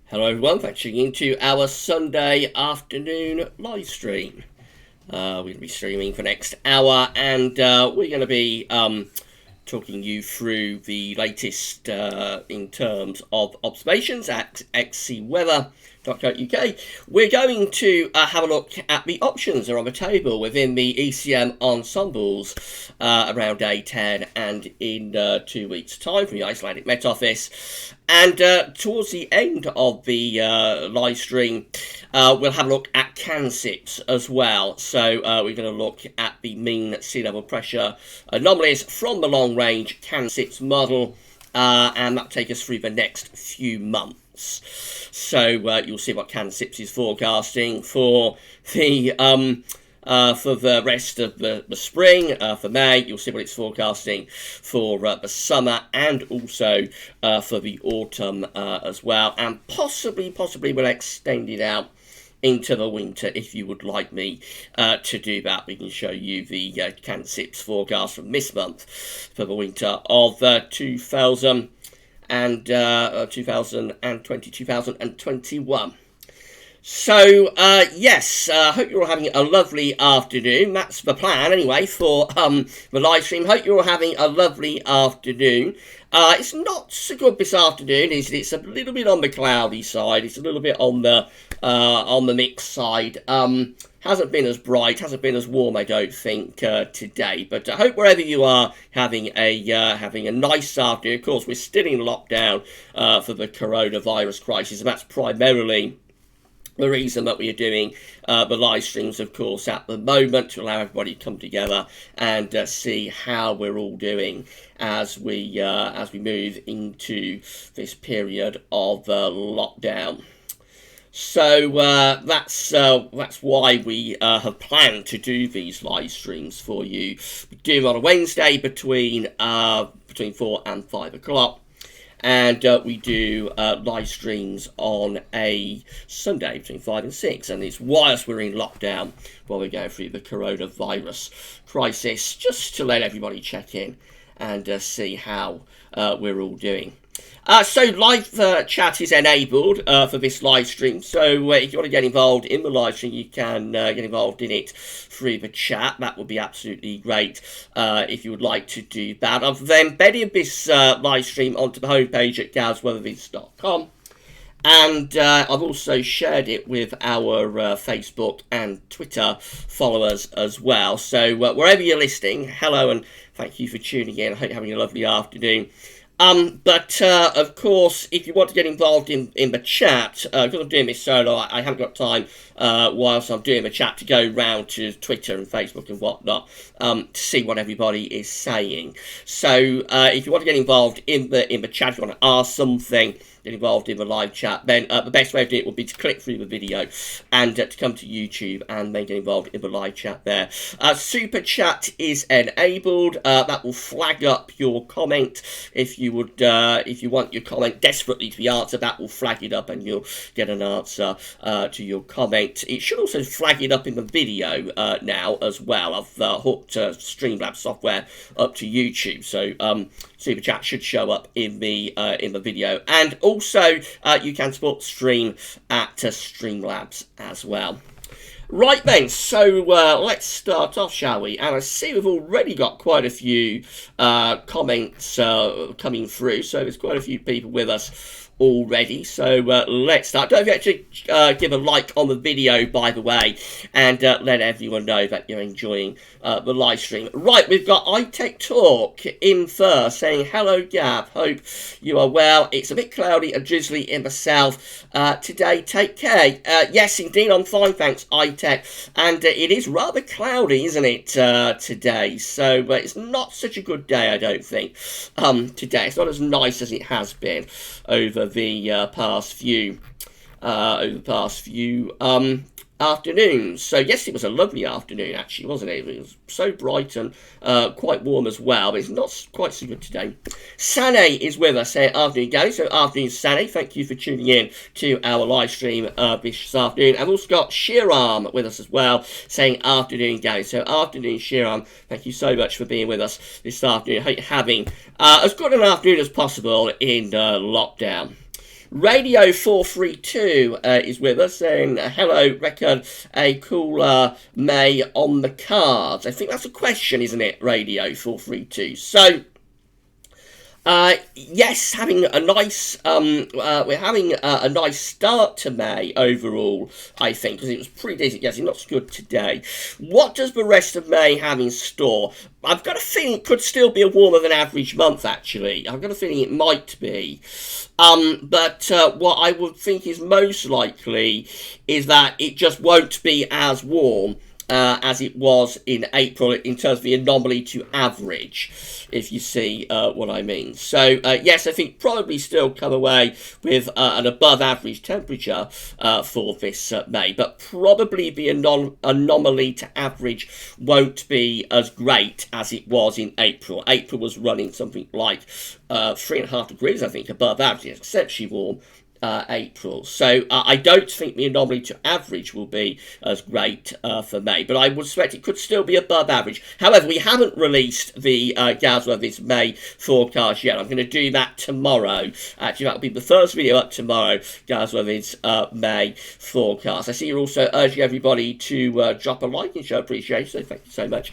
Hello everyone, thanks for tuning into our Sunday afternoon live stream. We're going to be streaming for the next hour, and we're going to be talking you through the latest in terms of observations at xcweather.co.uk. We're going to have a look at the options that are on the table within the ECM ensembles around day 10 and in 2 weeks' time from the Icelandic Met Office. And towards the end of the live stream, we'll have a look at CANSIPS as well. So we're going to look at the mean sea level pressure anomalies from the long range CANSIPS model, and that'll take us through the next few months. So you'll see what CANSIPS is forecasting for the rest of the spring. For May, you'll see what it's forecasting for the summer, and also for the autumn as well, and possibly we'll extend it out into the winter if you would like me to do that. We can show you the CANSIPS forecast from this month for the winter of 2021. So, yes, hope you're all having a lovely afternoon. That's the plan, anyway, for the live stream. Hope you're all having a lovely afternoon. It's not so good this afternoon, is it? It's a little bit on the cloudy side. It's a little bit on the mixed side. Hasn't been as bright, hasn't been as warm, I don't think, today. But I hope wherever you are having a nice afternoon. Of course, we're still in lockdown for the coronavirus crisis, and that's primarily the reason that we are doing the live streams, of course, at the moment, to allow everybody to come together and see how we're all doing as we move into this period of lockdown. So that's why we have planned to do these live streams for you. We do them on a Wednesday between 4 and 5 o'clock. And we do live streams on a Sunday between 5 and 6. And it's whilst we're in lockdown while we're going through the coronavirus crisis, just to let everybody check in and see how we're all doing. So live chat is enabled for this live stream. So if you want to get involved in the live stream, you can get involved in it through the chat. That would be absolutely great if you would like to do that. I've embedded this live stream onto the homepage at gazweathervids.com. And I've also shared it with our Facebook and Twitter followers as well. So wherever you're listening, hello and thank you for tuning in. I hope you're having a lovely afternoon. But of course, if you want to get involved in the chat, because I'm doing this solo, I haven't got time whilst I'm doing the chat to go round to Twitter and Facebook and whatnot to see what everybody is saying. So if you want to get involved in the chat, if you want to ask something, get involved in the live chat, then the best way of doing it would be to click through the video and to come to YouTube and then get involved in the live chat there. Super chat is enabled. That will flag up your comment if you want your comment desperately to be answered. That will flag it up and you'll get an answer to your comment. It should also flag it up in the video now as well. I've hooked Streamlabs software up to YouTube, so Super Chat should show up in the video, and also you can support the stream at Streamlabs as well. Right then, so let's start off, shall we? And I see we've already got quite a few comments coming through, so there's quite a few people with us already, so let's start. Don't forget to give a like on the video, by the way, and let everyone know that you're enjoying the live stream. Right, we've got iTech Talk in first, saying hello Gab, hope you are well. It's a bit cloudy and drizzly in the south today, take care. Yes indeed, I'm fine, thanks iTech, and it is rather cloudy, isn't it, today, so it's not such a good day, I don't think, today. It's not as nice as it has been over the past few afternoons. So yes, it was a lovely afternoon actually, wasn't it? It was so bright and quite warm as well, but it's not quite so good today. Sane is with us here. Afternoon Gary, so afternoon Sane, thank you for tuning in to our live stream this afternoon. I've also got Shiram with us as well, saying afternoon Gary, so afternoon Shiram, thank you so much for being with us this afternoon. I hope you're having as good an afternoon as possible in lockdown. Radio 432 is with us, saying, hello, reckon a cooler May on the cards. I think that's a question, isn't it, Radio 432? So, yes, having a nice, we're having a nice start to May overall, I think, because it was pretty decent. Yes, it's not so good today. What does the rest of May have in store? I've got a feeling it could still be a warmer than average month, actually. I've got a feeling it might be. But what I would think is most likely is that it just won't be as warm as it was in April in terms of the anomaly to average, if you see what I mean. So, yes, I think probably still come away with an above average temperature for this May, but probably the anomaly to average won't be as great as it was in April. April was running something like 3.5 degrees, I think, above average. It's exceptionally warm. April. So I don't think the anomaly to average will be as great for May, but I would suspect it could still be above average. However, we haven't released the Galsworthy's May forecast yet. I'm going to do that tomorrow. Actually, that'll be the first video up tomorrow, Galsworthy's May forecast. I see you're also urging everybody to drop a like and show appreciation, so thank you so much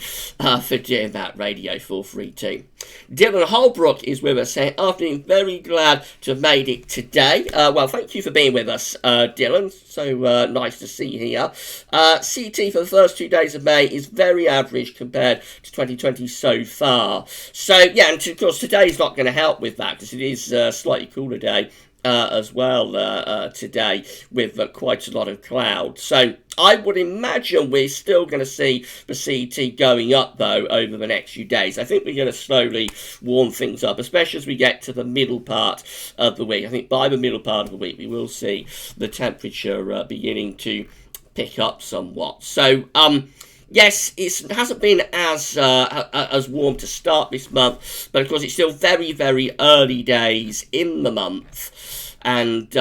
for doing that, Radio 432. Dylan Holbrook is with us saying, afternoon, very glad to have made it today. Well, thank you for being with us, Dylan. So nice to see you here. CT for the first 2 days of May is very average compared to 2020 so far. So, yeah, and of course, today's not going to help with that because it is a slightly cooler day as well today with quite a lot of clouds. So I would imagine we're still going to see the CT going up, though, over the next few days. I think we're going to slowly warm things up, especially as we get to the middle part of the week. I think by the middle part of the week, we will see the temperature beginning to pick up somewhat. So, yes, it hasn't been as warm to start this month, but of course it's still very, very early days in the month. And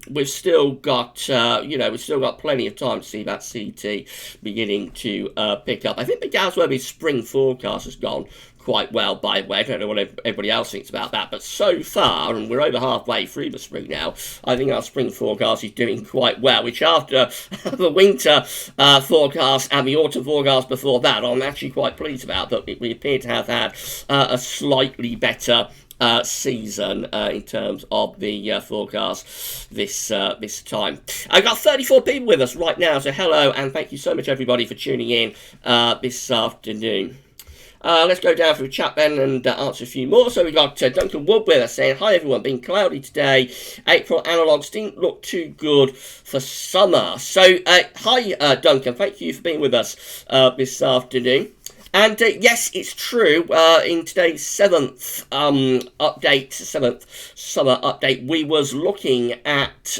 we've still got, we've still got plenty of time to see that CT beginning to pick up. I think the Galsworthy's spring forecast has gone quite well, by the way. I don't know what everybody else thinks about that, but so far, and we're over halfway through the spring now, I think our spring forecast is doing quite well, which after the winter forecast and the autumn forecast before that, I'm actually quite pleased about, that we appear to have had a slightly better season in terms of the forecast this time. I've got 34 people with us right now, so hello and thank you so much everybody for tuning in this afternoon. Let's go down through chat then and answer a few more. So we got Duncan Wood with us saying, hi everyone, been cloudy today. April analogues didn't look too good for summer. So hi Duncan, thank you for being with us this afternoon. And yes, it's true. In today's seventh summer update, we was looking at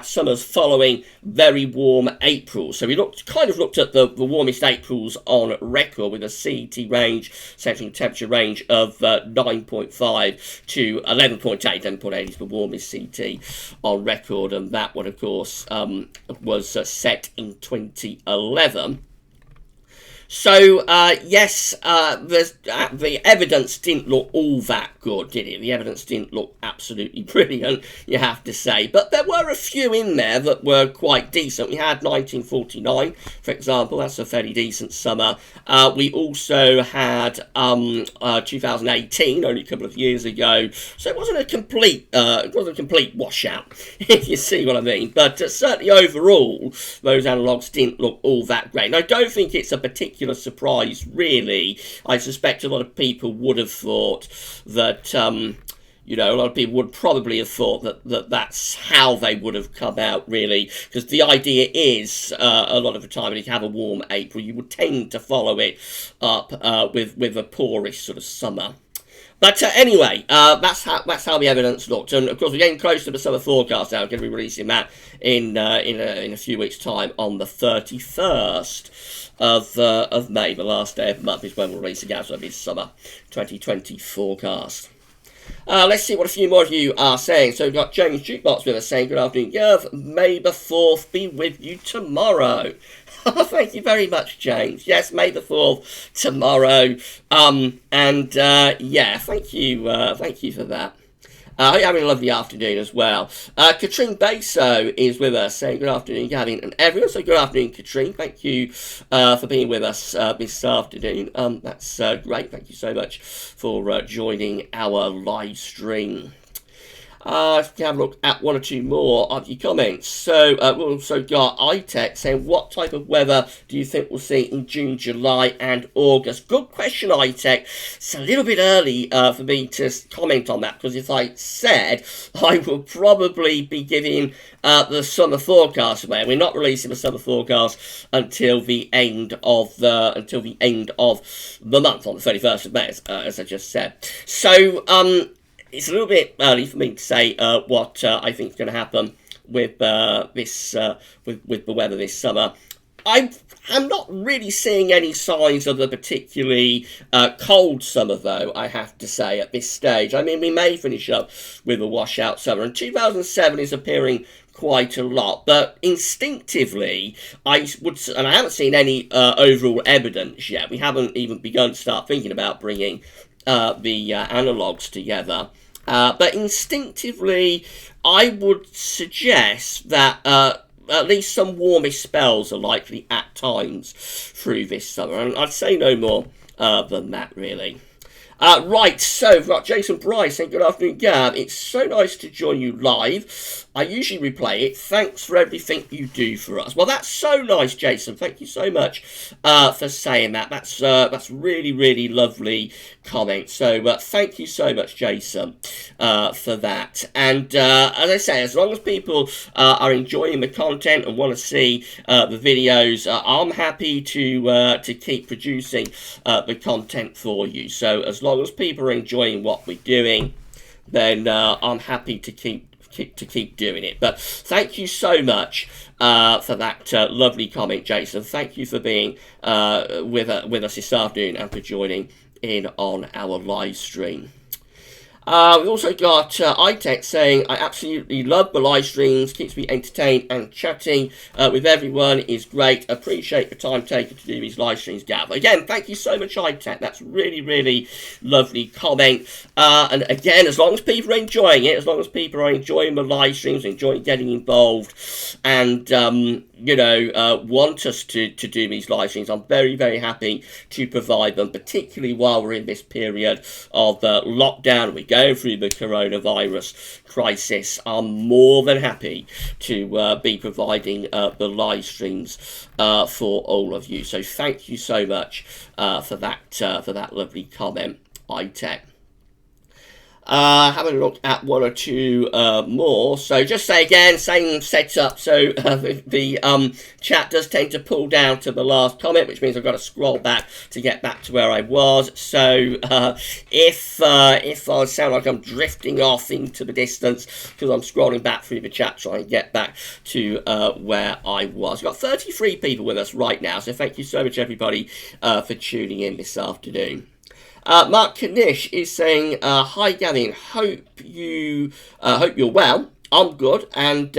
summers following very warm April. So we kind of looked at the warmest Aprils on record with a CET range, central temperature range of 9.5 to 11.8. 11.8 is the warmest CET on record, and that one, of course, was set in 2011. So, yes, the evidence didn't look all that good, did it? The evidence didn't look absolutely brilliant, you have to say. But there were a few in there that were quite decent. We had 1949, for example. That's a fairly decent summer. We also had 2018, only a couple of years ago. So it wasn't a complete washout, if you see what I mean. But certainly overall, those analogues didn't look all that great. And I don't think it's a particular surprise, really. I suspect a lot of people would have thought that, a lot of people would probably have thought that that's how they would have come out, really, because the idea is, a lot of the time, if you have a warm April, you would tend to follow it up with a poorish sort of summer. But anyway, that's how the evidence looked, and of course we're getting close to the summer forecast now. I'm going to be releasing that in a few weeks' time on the 31st of May. The last day of the month is when we'll release the Galsworthy's summer 2020 forecast. Let's see what a few more of you are saying. So we've got James Jukebox with us saying, good afternoon, Yerv. May the 4th be with you tomorrow. Thank you very much, James. Yes, May the 4th tomorrow. Yeah, thank you for that. I hope you're having a lovely afternoon as well. Katrine Baso is with us, saying good afternoon, Gavin and everyone. So good afternoon, Katrine. Thank you for being with us this afternoon. That's great. Thank you so much for joining our live stream. If we have a look at one or two more of your comments. So we've also got iTech saying, what type of weather do you think we'll see in June, July and August? Good question, iTech. It's a little bit early for me to comment on that, because if I said, I will probably be giving the summer forecast away. We're not releasing the summer forecast until the end of the month, on the 31st of May, as I just said. So it's a little bit early for me to say what I think is going to happen with with the weather this summer. I'm not really seeing any signs of a particularly cold summer, though, I have to say, at this stage. I mean, we may finish up with a washout summer, and 2007 is appearing quite a lot, but instinctively I haven't seen any overall evidence yet. We haven't even begun to start thinking about bringing the analogues together. But instinctively, I would suggest that at least some warmish spells are likely at times through this summer, and I'd say no more than that, really. Right, so we've got Jason Bryce saying, good afternoon, Gav. It's so nice to join you live. I usually replay it. Thanks for everything you do for us. Well, that's so nice, Jason. Thank you so much for saying that. That's really, really lovely comment. So thank you so much, Jason, for that. And as I say, as long as people are enjoying the content and want to see the videos, I'm happy to keep producing the content for you. So as long as people are enjoying what we're doing, then I'm happy to keep doing it. But thank you so much for that lovely comment, Jason. Thank you for being with us this afternoon and for joining in on our live stream. We've also got iTech saying, I absolutely love the live streams, keeps me entertained, and chatting with everyone is great. Appreciate the time taken to do these live streams, Gav. Again, thank you so much, iTech. That's really, really lovely comment. And again, as long as people are enjoying it, as long as people are enjoying the live streams, enjoying getting involved, and want us to do these live streams, I'm very, very happy to provide them, particularly while we're in this period of lockdown. We're going through the coronavirus crisis. I'm more than happy to be providing the live streams for all of you. So thank you so much for that lovely comment, iTech. Having a look at one or two more. So just say again, same setup. So the chat does tend to pull down to the last comment, which means I've got to scroll back to get back to where I was. So if I sound like I'm drifting off into the distance because I'm scrolling back through the chat trying to get back to where I was. We've got 33 people with us right now, so thank you so much, everybody, for tuning in this afternoon. Mark Kanish is saying, hi Gavin, hope you're well. I'm good, and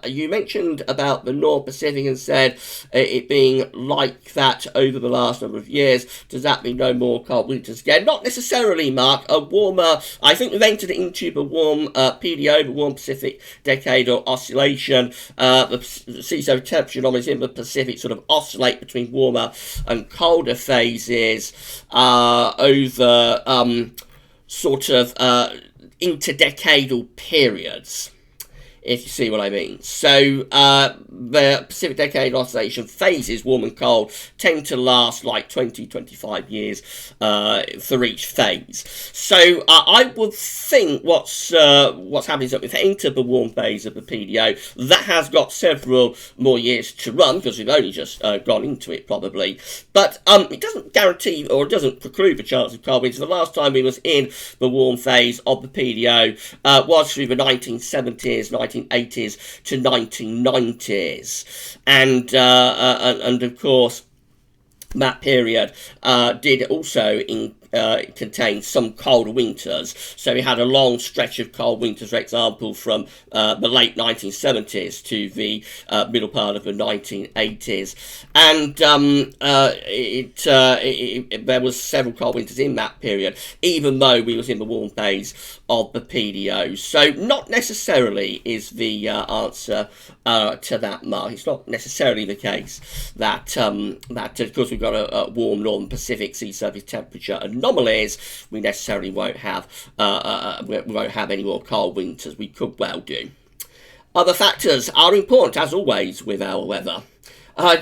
you mentioned about the North Pacific and said it being like that over the last number of years. Does that mean no more cold winters again? Not necessarily, Mark. A warmer, I think we've entered into the warm PDO, the Warm Pacific Decadal Oscillation. The sea surface temperature anomalies in the Pacific sort of oscillate between warmer and colder phases over sort of interdecadal periods, if you see what I mean. So the Pacific Decadal Oscillation phases, warm and cold, tend to last like 20-25 years for each phase. So I would think what's happening is that we've entered the warm phase of the PDO. That has got several more years to run because we've only just gone into it probably. But it doesn't guarantee or it doesn't preclude the chance of cold winters. The last time we was in the warm phase of the PDO was through the 1970s, 1980s to 1990s, and of course that period did also contained some cold winters. So we had a long stretch of cold winters, for example, from the late 1970s to the middle part of the 1980s. And there was several cold winters in that period, even though we was in the warm phase of the PDO. So not necessarily is the answer to that, Mark. It's not necessarily the case that because we've got a warm northern Pacific sea surface temperature anomalies, we necessarily won't have any more cold winters. We could well do. Other factors are important, as always, with our weather.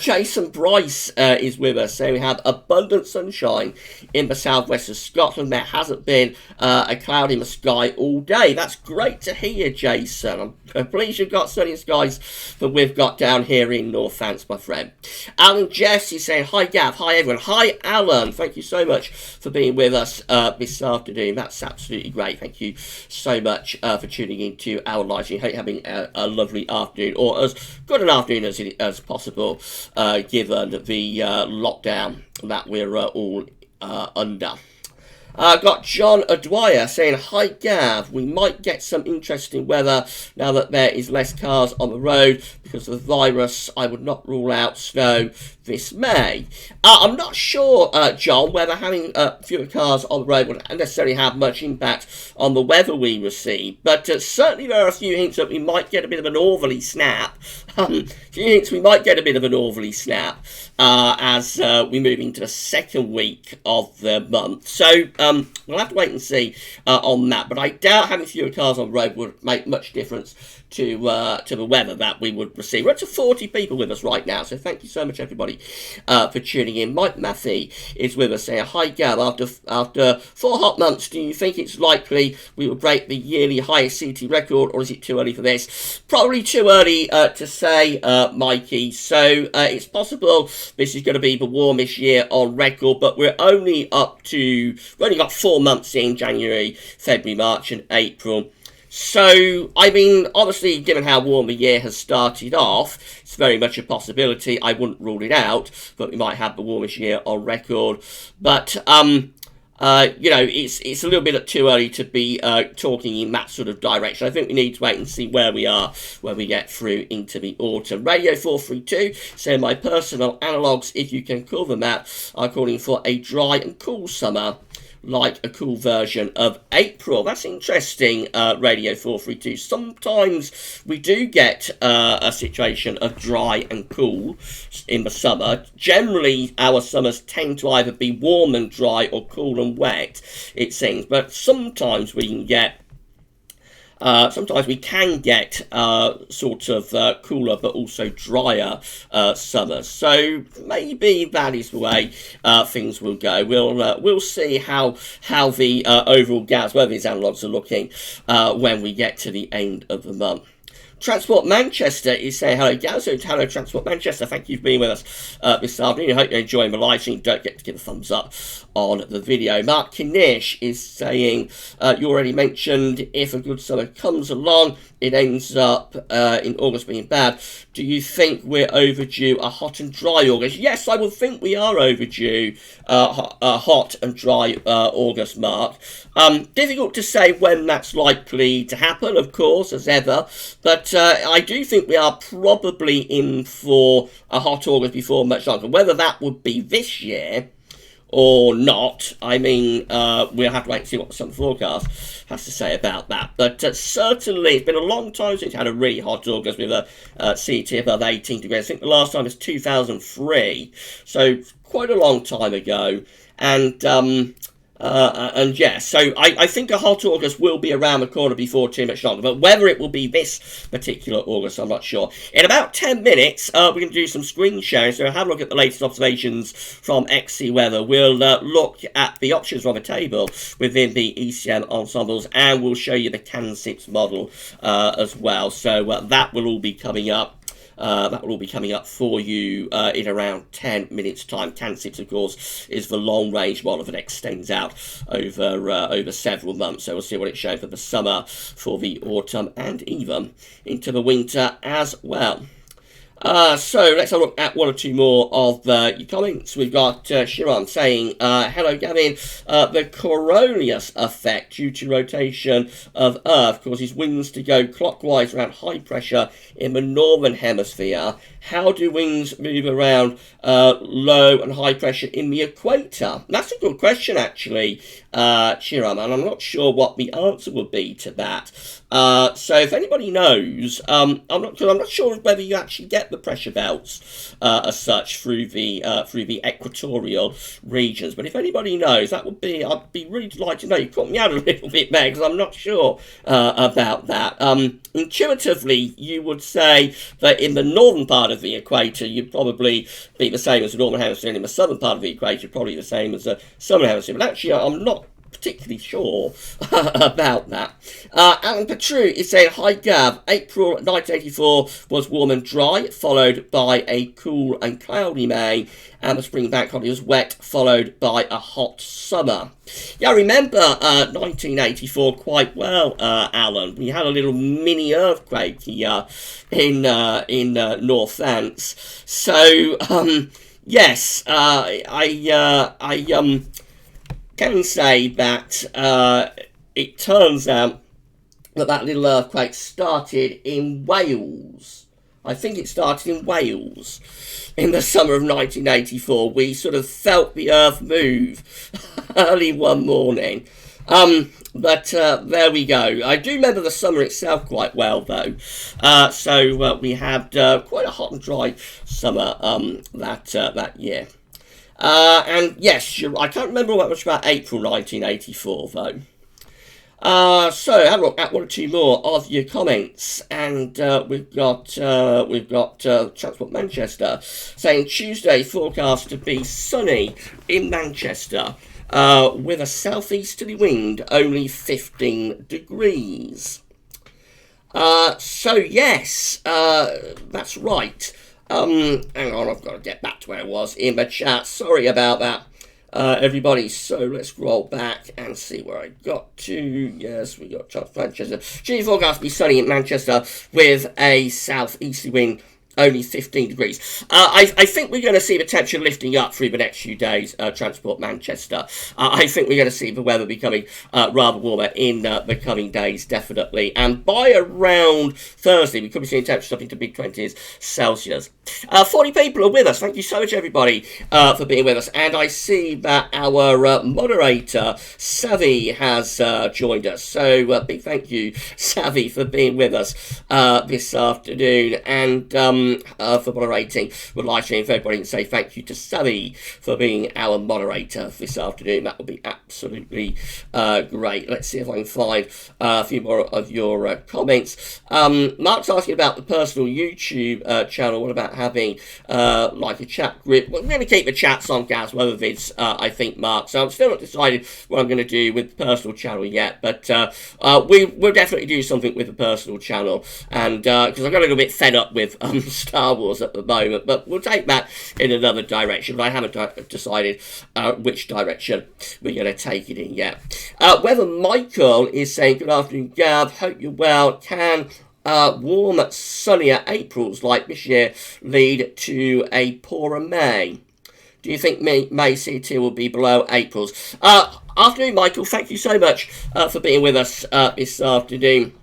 Jason Bryce is with us, so we have abundant sunshine in the southwest of Scotland. There hasn't been a cloud in the sky all day. That's great to hear, Jason. I'm pleased you've got sunny skies that we've got down here in Northants, my friend. Alan Jess is saying, hi Gav, hi everyone. Hi Alan, thank you so much for being with us this afternoon. That's absolutely great. Thank you so much for tuning in to our live stream. Hope you're having a lovely afternoon, or as good an afternoon as possible, given the lockdown that we're all under. Got John Dwyer saying, hi Gav, we might get some interesting weather now that there is less cars on the road because of the virus. I would not rule out snow this May. I'm not sure, John, whether having fewer cars on the road would necessarily have much impact on the weather we receive, but certainly there are a few hints that we might get a bit of a northerly snap. As we move into the second week of the month. So we'll have to wait and see on that. But I doubt having fewer cars on the road would make much difference to the weather that we would receive. We're up to 40 people with us right now, so thank you so much, everybody, for tuning in. Mike Matthew is with us saying, hi Gav, after 4 hot months, do you think it's likely we will break the yearly highest CT record, or is it too early for this? Probably too early to say, Mikey. So it's possible this is going to be the warmest year on record, but we've only got 4 months in: January, February, March and April. So, I mean, obviously, given how warm the year has started off, it's very much a possibility. I wouldn't rule it out, but we might have the warmest year on record. But, it's a little bit too early to be talking in that sort of direction. I think we need to wait and see where we are when we get through into the autumn. Radio 432, so my personal analogues, if you can call them that, are calling for a dry and cool summer, like a cool version of April. That's interesting, Radio 432. Sometimes we do get a situation of dry and cool in the summer. Generally, our summers tend to either be warm and dry or cool and wet, it seems. But sometimes we can get sort of cooler but also drier summers. So maybe that is the way things will go. We'll see how the overall gas weather analogues are looking when we get to the end of the month. Transport Manchester is saying, hello Gaz, hello Transport Manchester, thank you for being with us this afternoon. I hope you're enjoying the live stream. Don't forget to give a thumbs up on the video. Mark Kinish is saying, you already mentioned if a good summer comes along, it ends up in August being bad. Do you think we're overdue a hot and dry August? Yes, I would think we are overdue a hot and dry August, Mark. Difficult to say when that's likely to happen, of course, as ever, but I do think we are probably in for a hot August before much longer. Whether that would be this year or not, I mean, we'll have to wait and see what the summer forecast has to say about that. But certainly, it's been a long time since we had a really hot August with a CT above 18 degrees. I think the last time was 2003, so quite a long time ago. And yeah, so I think a hot August will be around the corner before too much longer, but whether it will be this particular August, I'm not sure. In about 10 minutes, we're going to do some screen sharing, so have a look at the latest observations from XC Weather. We'll look at the options on the table within the ECM ensembles, and we'll show you the CANSIPS model as well. So that will all be coming up. That will all be coming up for you in around 10 minutes' time. CANSIPS, of course, is the long-range model that extends out over several months. So we'll see what it's showing for the summer, for the autumn, and even into the winter as well. So let's have a look at one or two more of your comments. We've got Shiran saying, hello Gavin, the Coriolis effect due to rotation of Earth causes winds to go clockwise around high pressure in the northern hemisphere. How do winds move around low and high pressure in the equator? That's a good question, actually, Shiram, and I'm not sure what the answer would be to that. So if anybody knows, I'm not sure whether you actually get the pressure belts as such through the equatorial regions. But if anybody knows, I'd be really delighted to know. You caught me out a little bit there because I'm not sure about that. Intuitively, you would say that in the northern part of the equator, you'd probably be the same as the northern hemisphere, and in the southern part of the equator, probably the same as the southern hemisphere. But actually, I'm not particularly sure about that. Alan Petru is saying, hi Gav, April 1984 was warm and dry, followed by a cool and cloudy May, and the spring bank holiday was wet, followed by a hot summer. Yeah, I remember 1984 quite well, Alan. We had a little mini earthquake here in North Vance. So, yes, I can say that it turns out that little earthquake started in Wales. I think it started in Wales in the summer of 1984. We sort of felt the earth move early one morning. But there we go. I do remember the summer itself quite well, though. So we had quite a hot and dry summer that year. And yes, I can't remember much about April 1984, though. So have a look at one or two more of your comments, and we've got Transport Manchester saying Tuesday forecast to be sunny in Manchester with a southeasterly wind, only 15 degrees. So yes, that's right. Hang on, I've got to get back to where I was in the chat. Sorry about that, everybody. So let's scroll back and see where I got to. Yes, we got Manchester. Tuesday forecast to be sunny in Manchester with a southeasterly wind, only 15 degrees. I think we're going to see the temperature lifting up through the next few days, Transport Manchester. I think we're going to see the weather becoming rather warmer in the coming days, definitely. And by around Thursday, we could be seeing temperatures up into mid-20s Celsius. 40 people are with us. Thank you so much, everybody, for being with us. And I see that our moderator, Savvy, has joined us. So big thank you, Savvy, for being with us this afternoon. And for moderating the live stream. If everybody can say thank you to Savvy for being our moderator this afternoon, that would be absolutely great. Let's see if I can find a few more of your comments. Mark's asking about the personal YouTube channel. What about having like a chat group? Well, we're going to keep the chats on Gaz Weather Vids, I think, Mark. So I'm still not decided what I'm going to do with the personal channel yet, but we'll definitely do something with the personal channel, and because I got a little bit fed up with Star Wars at the moment, but we'll take that in another direction. But I haven't decided which direction we're going to take it in yet. Whether Michael is saying, good afternoon, Gav, hope you're well. Can warm, sunnier Aprils like this year lead to a poorer May? Do you think May CT will be below April's? Afternoon, Michael. Thank you so much for being with us this afternoon.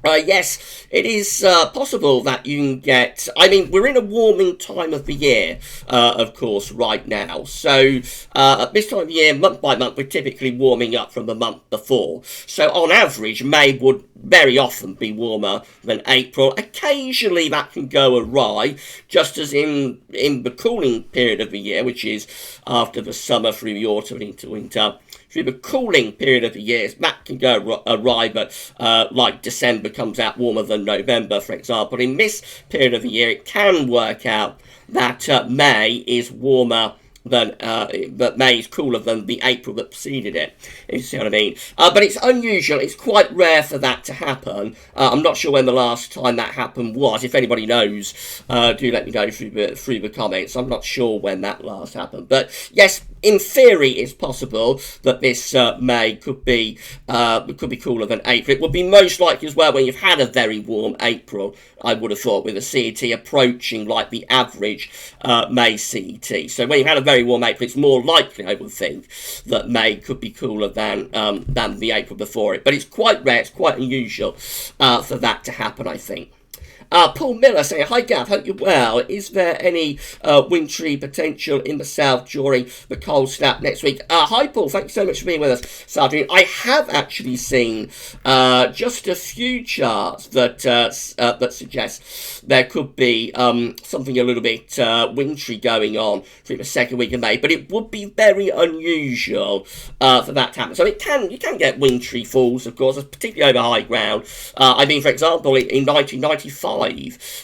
Yes, it is possible that you can get... I mean, we're in a warming time of the year, of course, right now. So, at this time of year, month by month, we're typically warming up from the month before. So, on average, May would very often be warmer than April. Occasionally, that can go awry, just as in the cooling period of the year, which is after the summer through the autumn and into winter. Through the cooling period of the year, that can go awry, but like December comes out warmer than November, for example. In this period of the year, it can work out that May is warmer that May is cooler than the April that preceded it, if you see what I mean. But it's unusual. It's quite rare for that to happen. I'm not sure when the last time that happened was. If anybody knows, do let me know through the comments. I'm not sure when that last happened. But yes, in theory, it's possible that this May could be cooler than April. It would be most likely as well when you've had a very warm April, I would have thought, with the CET approaching like the average May CET. So when you've had a very warm April, it's more likely, I would think, that May could be cooler than the April before it. But it's quite rare, it's quite unusual for that to happen, I think. Paul Miller saying, hi Gav, hope you're well. Is there any wintry potential in the south during the cold snap next week? Hi Paul, thank you so much for being with us this afternoon. I have actually seen just a few charts that suggest there could be something a little bit wintry going on through the second week of May, but it would be very unusual for that to happen. So you can get wintry falls, of course, particularly over high ground. I mean, for example, in 1995,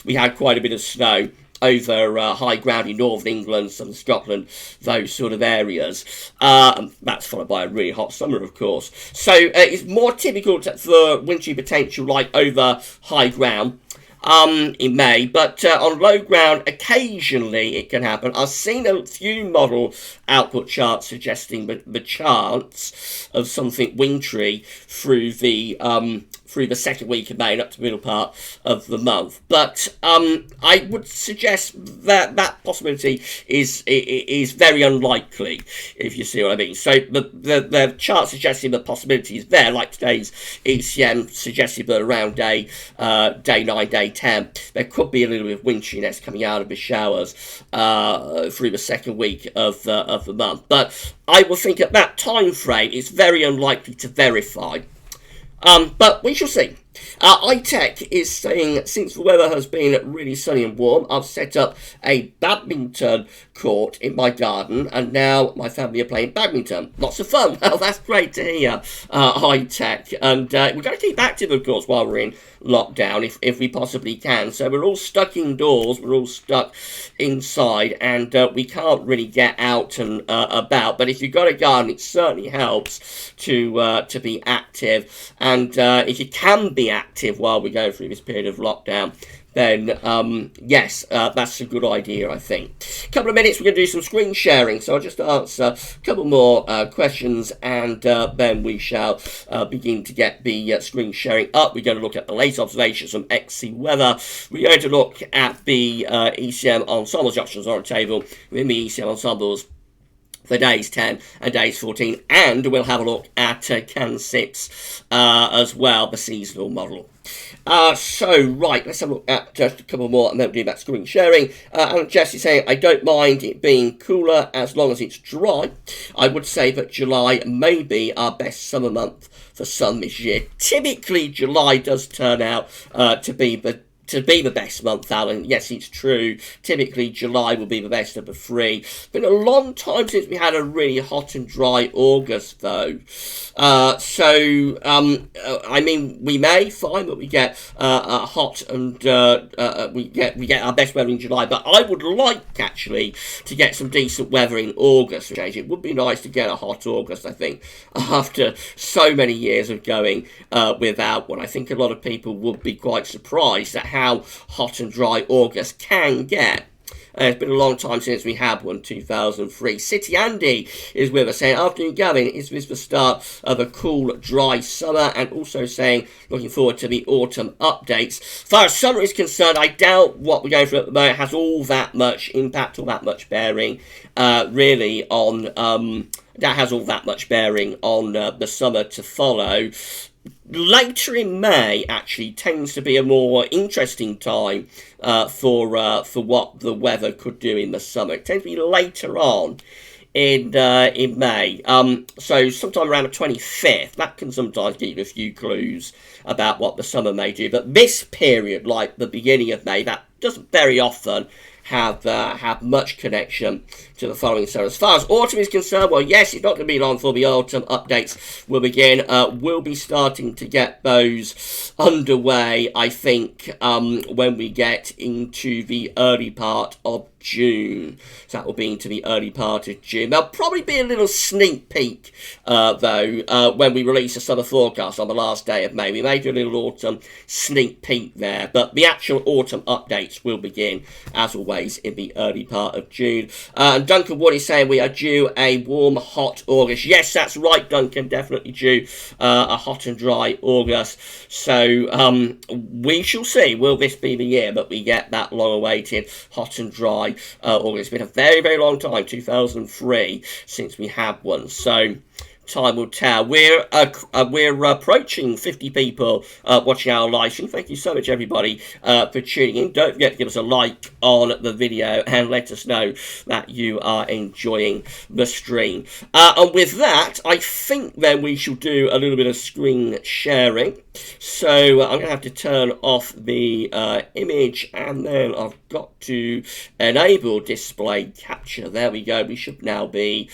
we had quite a bit of snow over high ground in northern England, southern Scotland, those sort of areas. And that's followed by a really hot summer, of course. So it's more typical for wintry potential like over high ground in May, but on low ground, occasionally it can happen. I've seen a few model output charts suggesting the chance of something wintry through the second week of May and up to the middle part of the month. But I would suggest that possibility is very unlikely, if you see what I mean. So the chart suggesting the possibility is there, like today's ECM suggested that around day 9, day 10, there could be a little bit of wintriness coming out of the showers through the second week of the month. But I will think at that time frame, it's very unlikely to verify. But we shall see. iTech is saying, since the weather has been really sunny and warm, I've set up a badminton court in my garden, and now my family are playing badminton. Lots of fun. Well, that's great to hear, iTech. And we're going to keep active, of course, while we're in lockdown, if we possibly can. So we're all stuck indoors, we're all stuck inside, and we can't really get out and about. But if you've got a garden, it certainly helps to be active. And if you can be active while we go through this period of lockdown, then yes, that's a good idea, I think. A couple of minutes, we're going to do some screen sharing, so I'll just answer a couple more questions, and then we shall begin to get the screen sharing up. We're going to look at the latest observations from XC weather. We're going to look at the ECM ensembles options on the table within the ECM ensembles for days 10 and days 14, and we'll have a look at CANSIPS as well, the seasonal model. So, right, let's have a look at just a couple more, and then we'll do that screen sharing. And Jesse's saying, I don't mind it being cooler as long as it's dry. I would say that July may be our best summer month for some this year. Typically, July does turn out to be the best month, Alan. Yes, it's true. Typically, July will be the best of the three. Been a long time since we had a really hot and dry August, though. I mean, we may find that we get hot and we get our best weather in July. But I would like actually to get some decent weather in August. It would be nice to get a hot August, I think, after so many years of going without one. I think a lot of people would be quite surprised at how hot and dry August can get. It's been a long time since we had one, 2003. City Andy is with us saying, afternoon Gavin, is this the start of a cool, dry summer? And also saying, looking forward to the autumn updates. As far as summer is concerned, I doubt what we're going through at the moment has all that much impact, all that much bearing, really, on... that has all that much bearing on the summer to follow. Later in May actually tends to be a more interesting time for what the weather could do in the summer. It tends to be later on in May. So sometime around the 25th, that can sometimes give you a few clues about what the summer may do. But this period, like the beginning of May, that doesn't very often have much connection to the following summer. As far as autumn is concerned, well, yes, it's not going to be long before the autumn updates will begin. We'll be starting to get those underway, I think, when we get into the early part of June. So that will be into the early part of June. There'll probably be a little sneak peek, though, when we release a summer forecast on the last day of May. We may do a little autumn sneak peek there, but the actual autumn updates will begin, as always, in the early part of June. And Duncan Wood is saying we are due a warm, hot August. Yes, that's right, Duncan, definitely due a hot and dry August. So we shall see. Will this be the year that we get that long-awaited hot and dry August? It's been a very, very long time, 2003, since we had one. So time will tell. We're approaching 50 people watching our live stream. Thank you so much, everybody, for tuning in. Don't forget to give us a like on the video and let us know that you are enjoying the stream. And with that, I think then we shall do a little bit of screen sharing. So I'm going to have to turn off the image, and then I've got to enable display capture. There we go. We should now be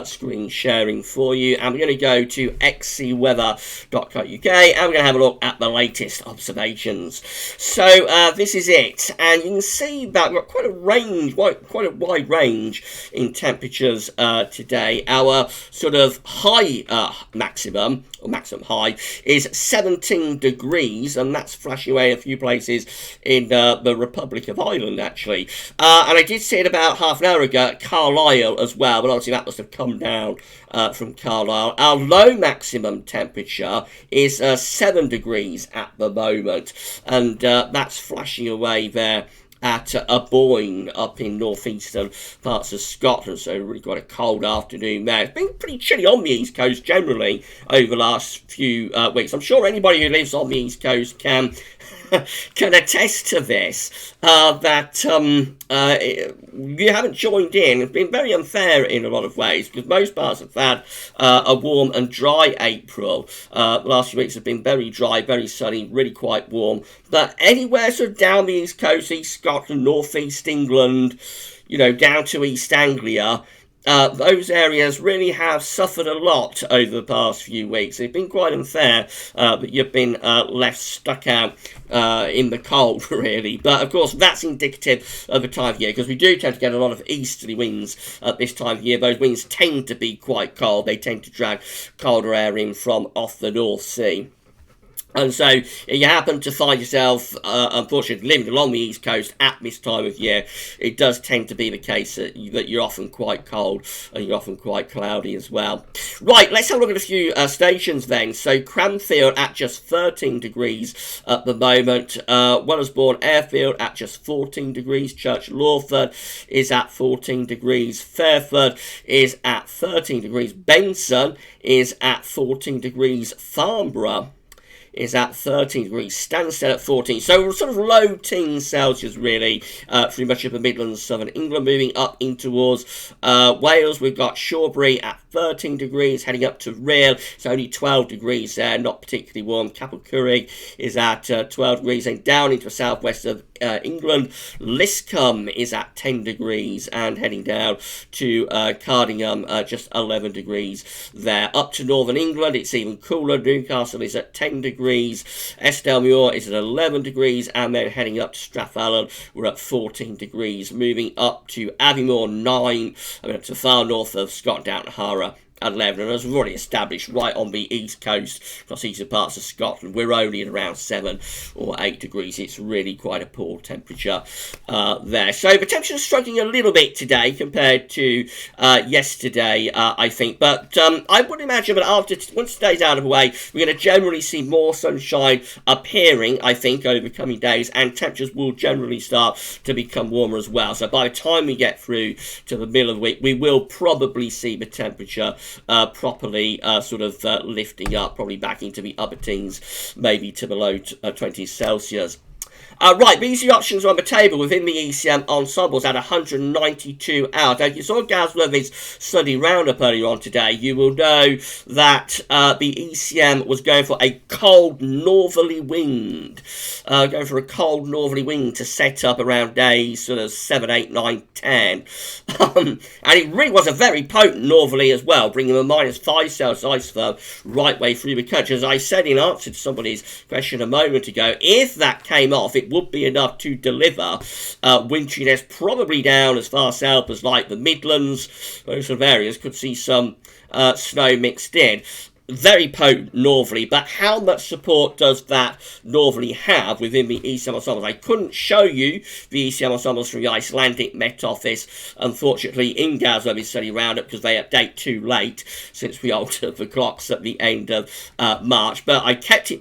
screen sharing for you. And we're going to go to xcweather.co.uk, and we're going to have a look at the latest observations. So this is it, and you can see that we've got quite a range, quite a wide range in temperatures today. Our sort of high maximum, or maximum high, is 17 degrees, and that's flashing away a few places in the Republic of Ireland, actually. And I did see it about half an hour ago at Carlisle as well, but obviously that must have come down from Carlisle. Our low maximum temperature is 7 degrees at the moment, and that's flashing away there at Aboyne up in northeastern parts of Scotland. So really quite a cold afternoon there. It's been pretty chilly on the East Coast generally over the last few weeks. I'm sure anybody who lives on the East Coast can attest to this, that you haven't joined in. It's been very unfair in a lot of ways, because most parts have had a warm and dry April. The last few weeks have been very dry, very sunny, really quite warm. But anywhere sort of down the East Coast, East Scotland, North East England, you know, down to East Anglia, those areas really have suffered a lot over the past few weeks. It's been quite unfair that you've been left stuck out in the cold, really. But, of course, that's indicative of the time of year, because we do tend to get a lot of easterly winds at this time of year. Those winds tend to be quite cold. They tend to drag colder air in from off the North Sea. And so, if you happen to find yourself, unfortunately, living along the East Coast at this time of year, it does tend to be the case that you're often quite cold and you're often quite cloudy as well. Right, let's have a look at a few stations then. So, Cranfield at just 13 degrees at the moment. Wellersbourne Airfield at just 14 degrees. Church Lawford is at 14 degrees. Fairford is at 13 degrees. Benson is at 14 degrees. Farnborough is at 13 degrees, Stansted at 14. So sort of low teens Celsius, really, pretty much upper Midlands, southern England. Moving up in towards Wales, we've got Shawbury at 13 degrees, heading up to Rhyl. It's only 12 degrees there, not particularly warm. Capel is at 12 degrees, and down into the southwest of England, Liscombe is at 10 degrees, and heading down to Cardingham, just 11 degrees there. Up to northern England, it's even cooler. Newcastle is at 10 degrees. Estelmuir is at 11 degrees, and then heading up to Strathallan, we're at 14 degrees. Moving up to Aviemore, 9, up to far north of Scott, down to Hara at 11, and as we've already established, right on the east coast, across eastern parts of Scotland, we're only at around 7 or 8 degrees. It's really quite a poor temperature there. So the temperature's struggling a little bit today compared to yesterday, I think, but I would imagine that once today's out of the way, we're going to generally see more sunshine appearing, I think, over the coming days, and temperatures will generally start to become warmer as well. So by the time we get through to the middle of the week, we will probably see the temperature properly lifting up, probably back into the upper teens, maybe to below 20 Celsius. Right, these are the options on the table within the ECM ensembles at 192 hours. Now, if you saw Gaz Worthy's study roundup earlier on today, you will know that the ECM was going for a cold northerly wind. To set up around days sort of 7, 8, 9, 10. And it really was a very potent northerly as well, bringing a -5 Celsius ice firm right way through the country. As I said in answer to somebody's question a moment ago, if that came off, off, it would be enough to deliver winteriness, probably down as far south as like the Midlands. Those sort of areas could see some snow mixed in. Very potent northerly, but how much support does that northerly have within the ECM ensembles? I couldn't show you the ECM ensembles from the Icelandic Met Office, unfortunately, in Glasgow Study Roundup, because they update too late since we altered the clocks at the end of March. But I kept them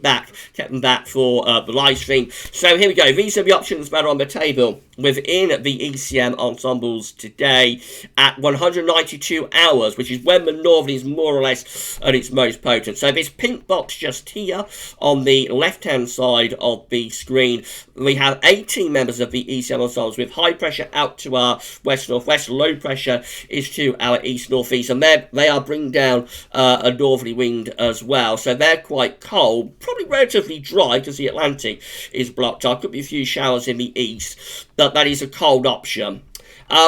back for the live stream. So here we go. These are the options that are on the table within the ECM ensembles today at 192 hours, which is when the northerly is more or less at its most potent. So this pink box just here on the left hand side of the screen, we have 18 members of the ECM ensembles with high pressure out to our west northwest, low pressure is to our east northeast, and they are bringing down a northerly wind as well, so they're quite cold, probably relatively dry because the Atlantic is blocked up. Could be a few showers in the east, but that is a cold option.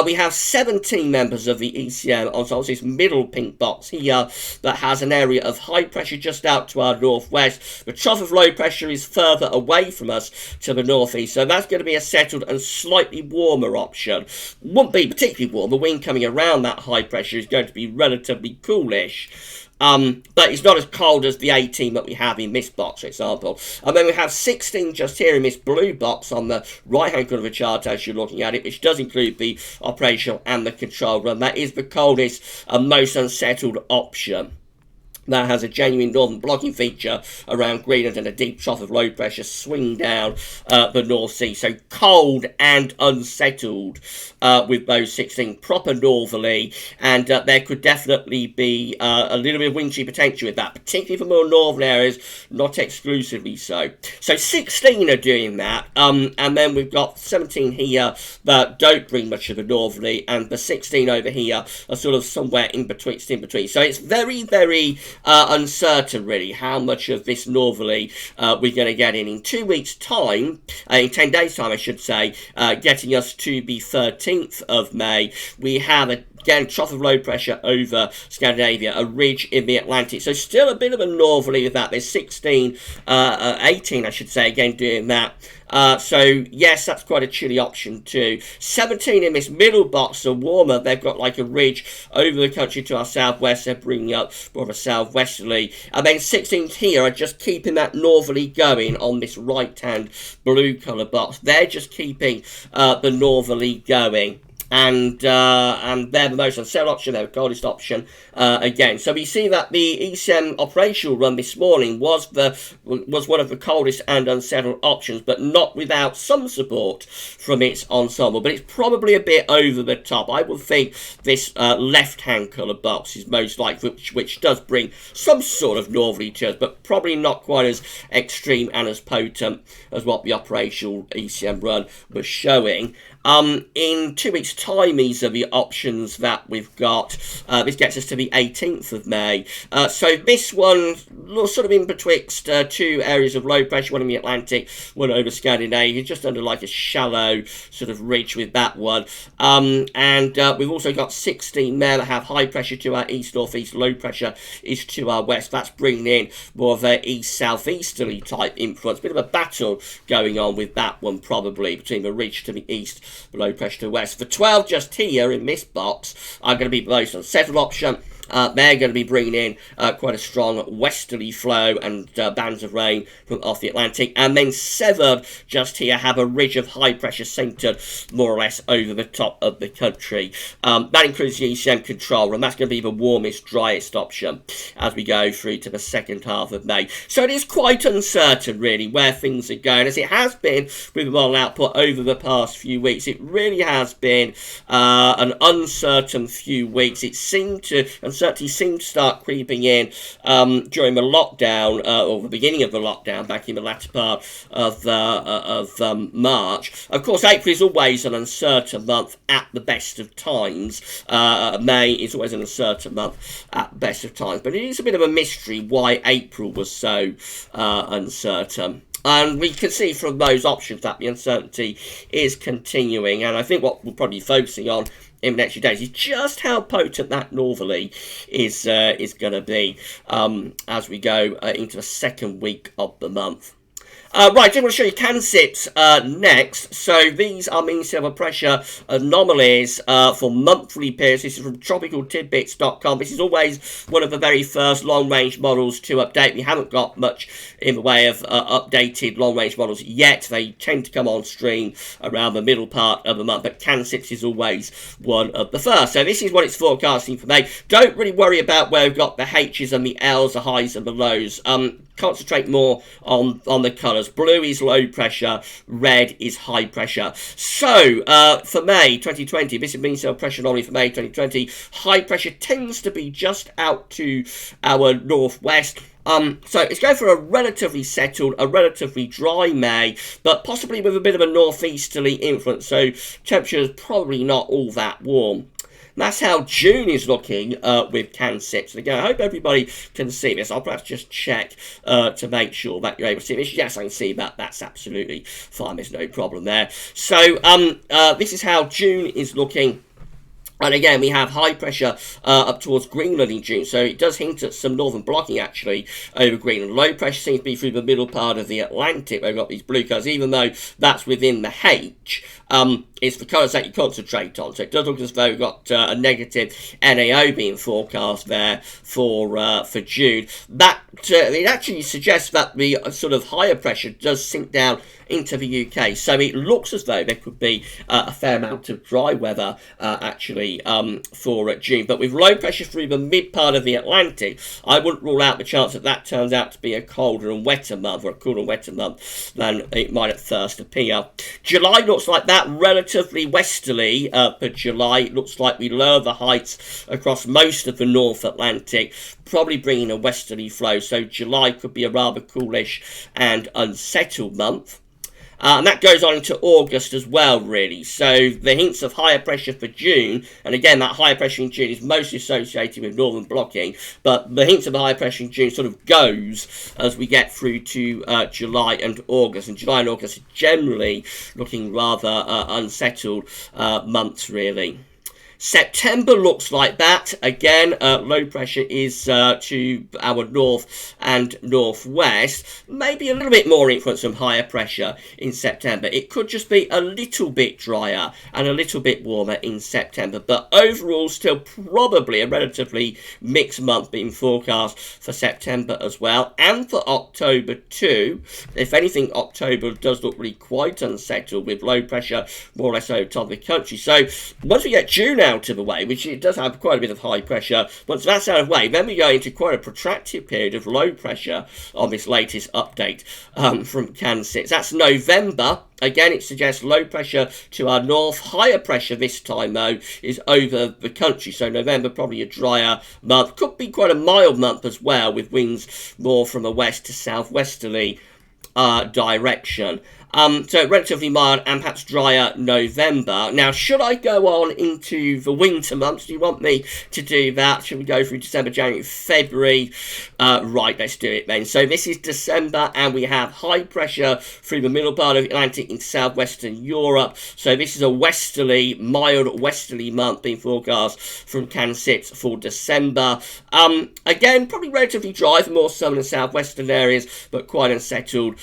We have 17 members of the ECM ensembles, this middle pink box here, that has an area of high pressure just out to our northwest. The trough of low pressure is further away from us to the northeast, so that's going to be a settled and slightly warmer option. Won't be particularly warm. The wind coming around that high pressure is going to be relatively coolish. But it's not as cold as the 18 that we have in this box, for example. And then we have 16 just here in this blue box on the right-hand corner of the chart as you're looking at it, which does include the operational and the control room. That is the coldest and most unsettled option. That has a genuine northern blocking feature around Greenland and a deep trough of low pressure swing down the North Sea. So cold and unsettled with those 16, proper northerly, and there could definitely be a little bit of wintry potential with that, particularly for more northern areas, not exclusively so. So 16 are doing that, and then we've got 17 here that don't bring much of a northerly, and the 16 over here are sort of somewhere in between. So it's very, very uncertain, really, how much of this northerly we're going to get in 2 weeks' time, in 10 days' time, I should say, getting us to the 13th of May. We have again, trough of low pressure over Scandinavia, a ridge in the Atlantic. So still a bit of a northerly with that. There's 18, I should say, again, doing that. So, yes, that's quite a chilly option too. 17 in this middle box are warmer. They've got like a ridge over the country to our southwest. They're bringing up more of a southwesterly. And then 16 here are just keeping that northerly going on this right-hand blue colour box. They're just keeping the northerly going. And they're the most unsettled option, they're the coldest option again. So we see that the ECM operational run this morning was one of the coldest and unsettled options, but not without some support from its ensemble. But it's probably a bit over the top. I would think this left-hand colour box is most likely, which does bring some sort of northerly to us, but probably not quite as extreme and as potent as what the operational ECM run was showing. In 2 weeks' time, these are the options that we've got. This gets us to the 18th of May. So this one, sort of in betwixt two areas of low pressure, one in the Atlantic, one over Scandinavia, just under like a shallow sort of ridge with that one. And we've also got 16 there that have high pressure to our east-northeast, low pressure is to our west. That's bringing in more of a east-southeasterly type influence. Bit of a battle going on with that one, probably, between the ridge to the east, low pressure to west. The 12 just here in this box are going to be the most unsettled option. They're going to be bringing in quite a strong westerly flow and bands of rain from off the Atlantic. And then 7 just here have a ridge of high pressure centred more or less over the top of the country. That includes the ECM control, and that's going to be the warmest, driest option as we go through to the second half of May. So it is quite uncertain, really, where things are going, as it has been with the model output over the past few weeks. It really has been an uncertain few weeks. It seemed to, uncertainty seemed to start creeping in during the lockdown, or the beginning of the lockdown, back in the latter part of March. Of course, April is always an uncertain month at the best of times. May is always an uncertain month at the best of times. But it is a bit of a mystery why April was so uncertain. And we can see from those options that the uncertainty is continuing. And I think what we'll probably be focusing on in the next few days is just how potent that northerly is going to be as we go into the second week of the month. Right, just want to show you CANSIPS next. So these are mean sea level pressure anomalies for monthly periods. This is from tropicaltidbits.com. This is always one of the very first long-range models to update. We haven't got much in the way of updated long-range models yet. They tend to come on stream around the middle part of the month, but CANSIPS is always one of the first. So this is what it's forecasting for May. Don't really worry about where we've got the H's and the L's, the highs and the lows. Concentrate more on the colours. Blue is low pressure, red is high pressure. So, for May 2020, this is mean sea level pressure anomaly for May 2020. High pressure tends to be just out to our northwest. So it's going for a relatively settled, a relatively dry May, but possibly with a bit of a northeasterly influence. So temperature is probably not all that warm. That's how June is looking with CANSIPS. And again, I hope everybody can see this. I'll perhaps just check to make sure that you're able to see this. Yes, I can see that. That's absolutely fine. There's no problem there. So this is how June is looking. And again, we have high pressure up towards Greenland in June, so it does hint at some northern blocking, actually, over Greenland. Low pressure seems to be through the middle part of the Atlantic, where we've got these blue colours, even though that's within the H. It's the colours that you concentrate on, so it does look as though we've got a negative NAO being forecast there for June. That it actually suggests that the sort of higher pressure does sink down into the UK, so it looks as though there could be a fair amount of dry weather actually for June. But with low pressure through the mid part of the Atlantic, I wouldn't rule out the chance that that turns out to be a colder and wetter month, or a cooler and wetter month than it might at first appear. July looks like that, relatively westerly for July. It looks like we lower the heights across most of the North Atlantic, probably bringing a westerly flow, so July could be a rather coolish and unsettled month. And that goes on into August as well, really. So the hints of higher pressure for June, and again, that higher pressure in June is mostly associated with northern blocking, but the hints of the higher pressure in June sort of goes as we get through to July and August. And July and August are generally looking rather unsettled months, really. September looks like that. Again, low pressure is to our north and northwest. Maybe a little bit more influence from higher pressure in September. It could just be a little bit drier and a little bit warmer in September. But overall, still probably a relatively mixed month being forecast for September as well. And for October too. If anything, October does look really quite unsettled with low pressure more or less over top of the country. So once we get June out of the way, which it does have quite a bit of high pressure, once that's out of the way, then we go into quite a protracted period of low pressure on this latest update from CANSIPS. That's November. Again, it suggests low pressure to our north. Higher pressure this time, though, is over the country. So November, probably a drier month. Could be quite a mild month as well, with winds more from a west to southwesterly direction. So relatively mild and perhaps drier November. Now, should I go on into the winter months? Do you want me to do that? Should we go through December, January, February? Right, let's do it then. So this is December, and we have high pressure through the middle part of the Atlantic in southwestern Europe. So this is a westerly, mild westerly month being forecast from CANSIPS for December. Again, probably relatively dry for more southern and southwestern areas, but quite unsettled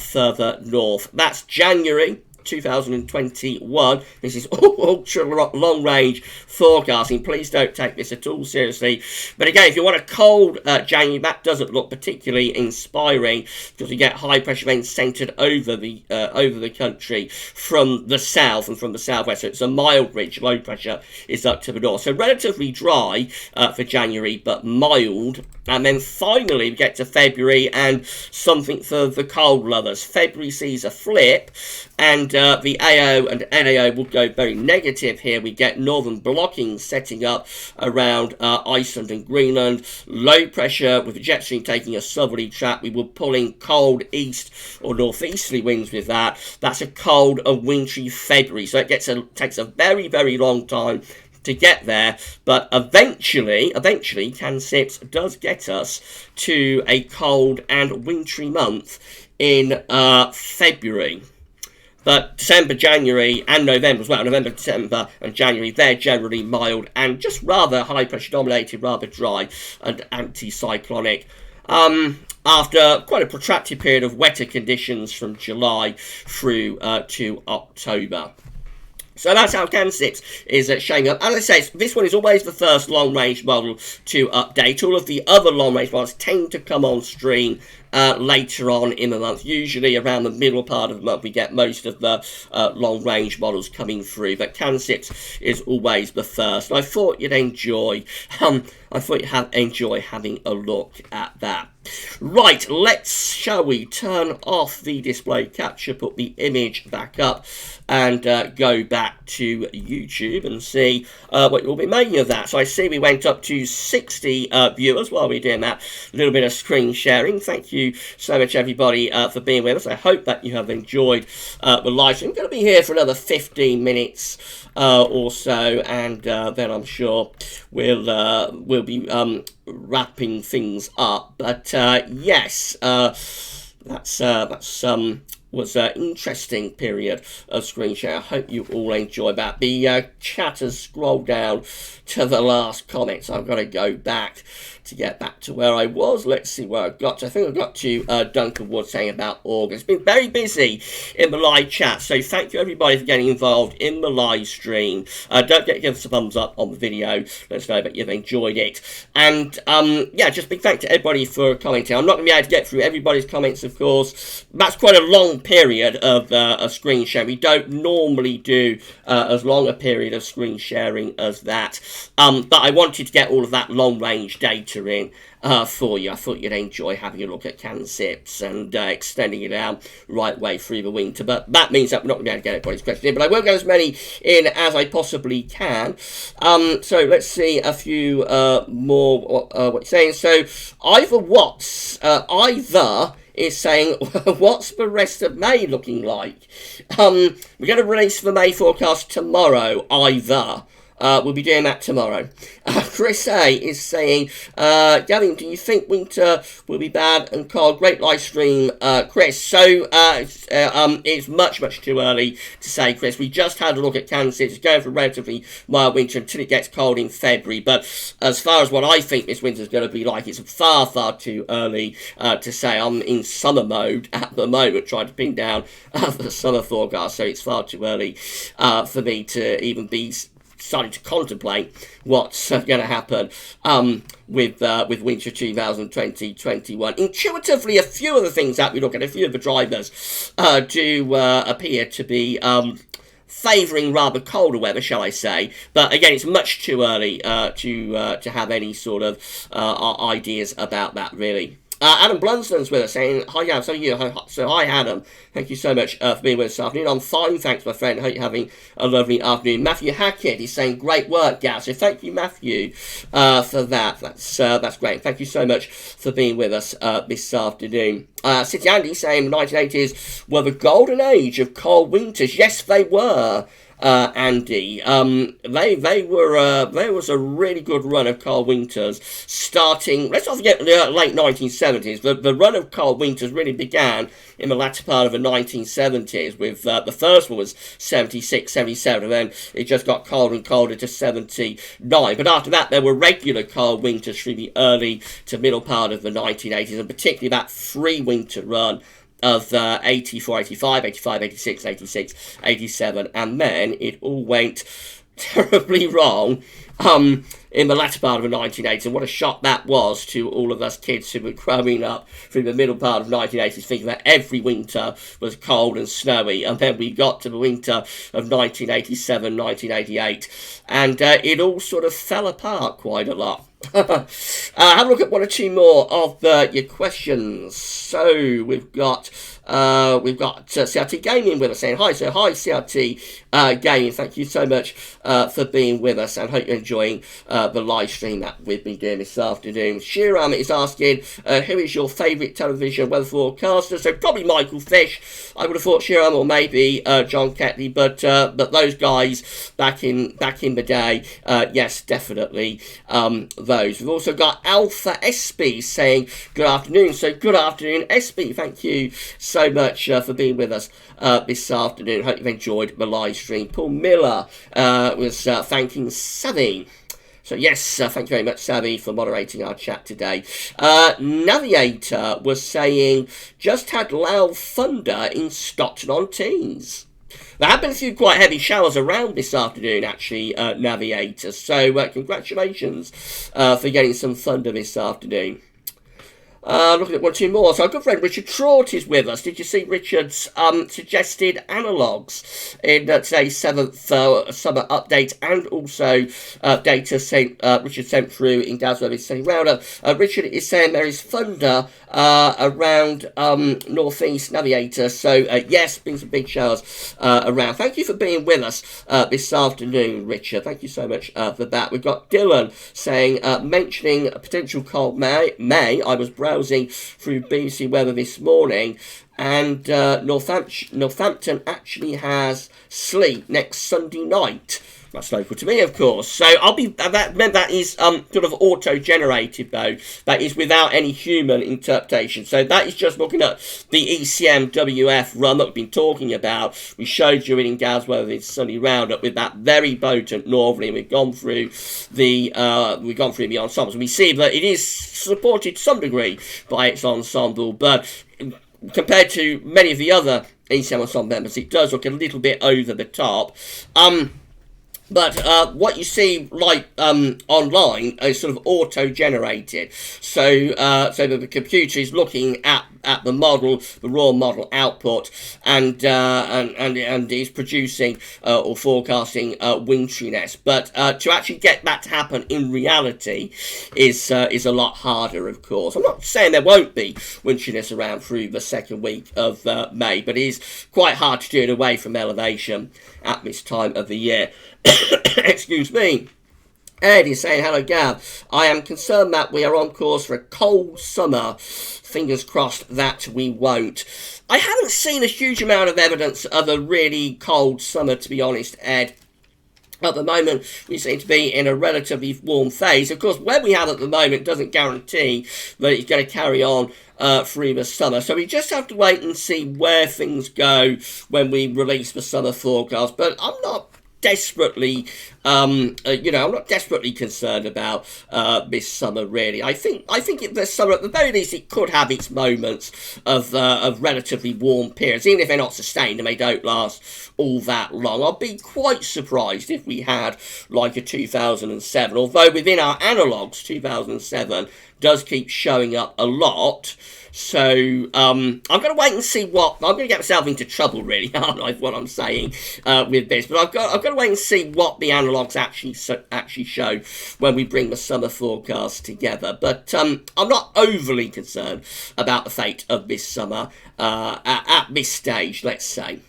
further north. That's January 2021. This is ultra long range forecasting. Please don't take this at all seriously. But again, if you want a cold January, that doesn't look particularly inspiring, because we get high pressure events centered over the country from the south and from the southwest. So it's a mild ridge. Low pressure is up to the north. So relatively dry for January, but mild. And then finally we get to February, and something for the cold lovers. February sees a flip, and the AO and NAO will go very negative here. We get northern blocking setting up around Iceland and Greenland. Low pressure with the jet stream taking a southerly track. We will pull in cold east or northeasterly winds with that. That's a cold and wintry February. So it takes a very, very long time to get there, but eventually CANSIPS does get us to a cold and wintry month in February. But December, January, and November as well, November, December, and January, they're generally mild and just rather high pressure dominated, rather dry and anticyclonic. after quite a protracted period of wetter conditions from July through to October. So that's how CANSIPS is showing up. As I say, this one is always the first long-range model to update. All of the other long-range models tend to come on stream later on in the month. Usually around the middle part of the month we get most of the long-range models coming through, but CANSIPS is always the first. And I thought you'd enjoy enjoy having a look at that. Right, shall we turn off the display capture, put the image back up, and go back to YouTube and see what you'll be making of that. So I see we went up to 60 viewers while we were doing that. A little bit of screen sharing. Thank you so much, everybody, for being with us. I hope that you have enjoyed the live stream. I'm going to be here for another 15 minutes or so, and then I'm sure we'll be wrapping things up. But yes, that's was an interesting period of screen share. I hope you all enjoyed that. The chat has scrolled down to the last comment, so I've got to go back to get back to where I was. Let's see where I got to. I think I got to Duncan Wood saying about August. It's been very busy in the live chat, so thank you everybody for getting involved in the live stream. Don't forget to give us a thumbs up on the video. Let us know that you've enjoyed it. And yeah, just big thank to everybody for commenting. I'm not going to be able to get through everybody's comments, of course. That's quite a long period of a screen share. We don't normally do as long a period of screen sharing as that. But I wanted to get all of that long range data in for you. I thought you'd enjoy having a look at CANSIPS and extending it out right way through the winter. But that means that we're not going to be able to get everybody's questions in. But I will get as many in as I possibly can. So let's see a few more what you're saying. So Either is saying, what's the rest of May looking like? We're going to release the May forecast tomorrow, either. We'll be doing that tomorrow. Chris A is saying, Gavin, do you think winter will be bad and cold? Great live stream, Chris. So it's much too early to say, Chris. We just had a look at CANSIPS. It's going for a relatively mild winter until it gets cold in February. But as far as what I think this winter is going to be like, it's far too early to say. I'm in summer mode at the moment, trying to pin down the summer forecast. So it's far too early for me to even be starting to contemplate what's going to happen with winter 2020-21. Intuitively, a few of the things that we look at, a few of the drivers do appear to be favouring rather colder weather, shall I say. But again, it's much too early to have any sort of ideas about that, really. Adam Blunston's with us saying, hi, Gav, so you. So hi, Adam. Thank you so much for being with us this afternoon. I'm fine, thanks, my friend. I hope you're having a lovely afternoon. Matthew Hackett is saying, great work, Gav. So thank you, Matthew, for that. That's great. Thank you so much for being with us this afternoon. City Andy saying, the 1980s were the golden age of cold winters. Yes, they were. Andy, they were there was a really good run of cold winters starting. Let's not forget the late 1970s. The run of cold winters really began in the latter part of the 1970s. With the first one was 76, 77, and then it just got colder and colder to 79. But after that, there were regular cold winters through the early to middle part of the 1980s, and particularly that three-winter run of 84, 85, 85, 86, 86, 87, and then it all went terribly wrong in the latter part of the 1980s, and what a shock that was to all of us kids who were growing up through the middle part of the 1980s, thinking that every winter was cold and snowy, and then we got to the winter of 1987, 1988, and it all sort of fell apart quite a lot. Have a look at one or two more of your questions. So we've got CRT Gaming with us saying hi. So hi CRT Gaming, thank you so much for being with us, and hope you're enjoying the live stream that we've been doing this afternoon. Shiram is asking, who is your favourite television weather forecaster? So probably Michael Fish, I would have thought, Shiram, or maybe John Ketley, but those guys back in the day, yes, definitely those. We've also got Alpha SB saying good afternoon. So good afternoon, SB. Thank you so much for being with us this afternoon. Hope you've enjoyed the live stream. Paul Miller was thanking Savvy So yes, thank you very much, Sammy, for moderating our chat today. Navigator was saying, just had loud thunder in Scotland-on-Tees. There have been a few quite heavy showers around this afternoon, actually, Navigator. So congratulations for getting some thunder this afternoon. Looking at one or two more. So our good friend Richard Trott is with us. Did you see Richard's suggested analogues in today's 7th summer update, and also data Richard sent through in Galsworthy's Sunny Roundup? Richard is saying there is thunder around northeast Navigator. So yes, been some big showers around. Thank you for being with us this afternoon, Richard. Thank you so much for that. We've got Dylan saying, mentioning a potential cold May. I was browsing through BBC Weather this morning, and Northampton actually has sleet next Sunday night. That's local to me, of course. So that is sort of auto-generated, though. That is without any human interpretation. So that is just looking at the ECMWF run that we've been talking about. We showed you in Galsworthy's Sunny Roundup with that very potent northerly, and we've gone through the ensembles. And we see that it is supported to some degree by its ensemble, but compared to many of the other ECM ensemble members, it does look a little bit over the top. But what you see, like online, is sort of auto-generated. So the computer is looking at the model, the raw model output, and is producing or forecasting winteriness. But to actually get that to happen in reality is a lot harder, of course. I'm not saying there won't be winteriness around through the second week of May, but it is quite hard to do it away from elevation at this time of the year. Excuse me. Ed is saying, hello Gav, I am concerned that we are on course for a cold summer. Fingers crossed that we won't. I haven't seen a huge amount of evidence of a really cold summer, to be honest, Ed. At the moment, we seem to be in a relatively warm phase. Of course, where we have at the moment doesn't guarantee that it's going to carry on through the summer. So we just have to wait and see where things go when we release the summer forecast. But I'm not desperately, I'm not desperately concerned about this summer, really. I think this summer, at the very least, it could have its moments of relatively warm periods, even if they're not sustained and they don't last all that long. I'll be quite surprised if we had like a 2007, although within our analogues, 2007 does keep showing up a lot. So I'm going to wait and see I'm going to get myself into trouble, really, aren't I, what I'm saying with this. But I've got to wait and see what the analogues actually show when we bring the summer forecast together. But I'm not overly concerned about the fate of this summer at this stage, let's say.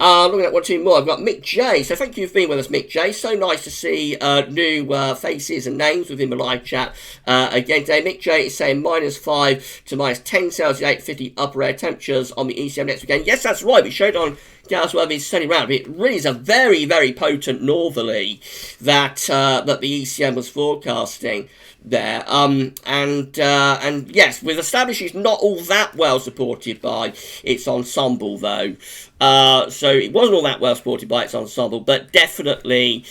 Looking at one or two more, I've got Mick J. So thank you for being with us, Mick J. So nice to see new faces and names within the live chat again today. Mick J is saying -5 to -10 Celsius, 850 upper air temperatures on the ECM next weekend. Yes, that's right. We showed on Galsworthy's Sunny Roundup. It really is a very, very potent northerly that the ECM was forecasting there. And yes, with established, it's not all that well supported by its ensemble, though. So it wasn't all that well supported by its ensemble, but definitely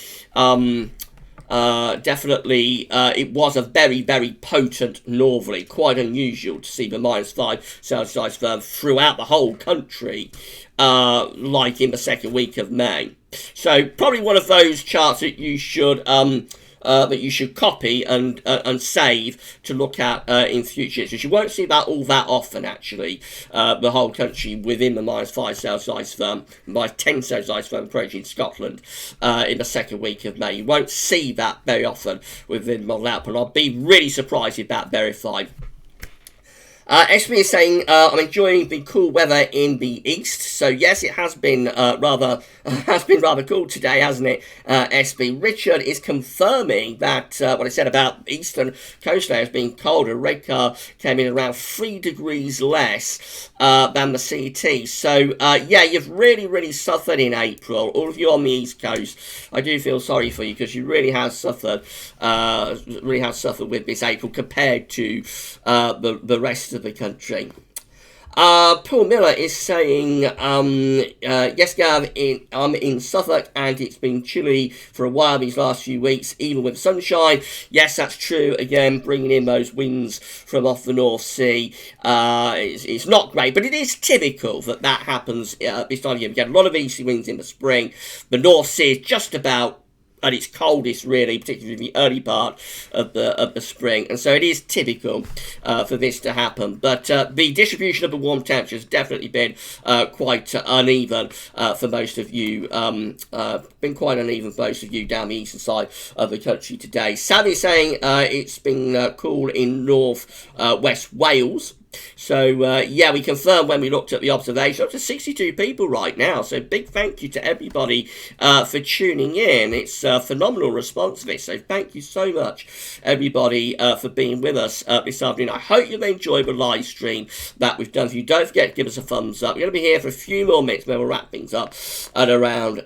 it was a very, very potent northerly. Quite unusual to see the -5 Celsius iceberg throughout the whole country, like in the second week of May. So probably one of those charts that you should copy and save to look at in future. So you won't see that all that often, actually. The whole country within the -5 Celsius iceberg, -10 Celsius iceberg approaching Scotland in the second week of May. You won't see that very often within model output. I'll be really surprised if that verified. SB is saying, I'm enjoying the cool weather in the east. So yes, it has been rather cool today, hasn't it? SB. Richard is confirming that what I said about eastern coast areas being colder. Redcar came in around 3 degrees less than the CT. So yeah, you've really suffered in April. All of you on the east coast, I do feel sorry for you, because you really have suffered with this April compared to the rest of the country. Paul Miller is saying, yes, Gav, I'm in Suffolk and it's been chilly for a while these last few weeks, even with sunshine. Yes, that's true. Again, bringing in those winds from off the North Sea. It's not great, but it is typical that happens this time of year. We get a lot of easterly winds in the spring. The North Sea is just about at its coldest, really, particularly in the early part of the spring, and so it is typical for this to happen. But the distribution of the warm temperature has definitely been quite uneven for most of you. Been quite uneven for most of you down the eastern side of the country today. Sally saying it's been cool in north west Wales. So, yeah, we confirmed when we looked at the observation, up to 62 people right now. So, big thank you to everybody for tuning in. It's a phenomenal response to this. So, thank you so much, everybody, for being with us this afternoon. I hope you've enjoyed the live stream that we've done for you. Don't forget to give us a thumbs up. We're going to be here for a few more minutes, then we'll wrap things up at around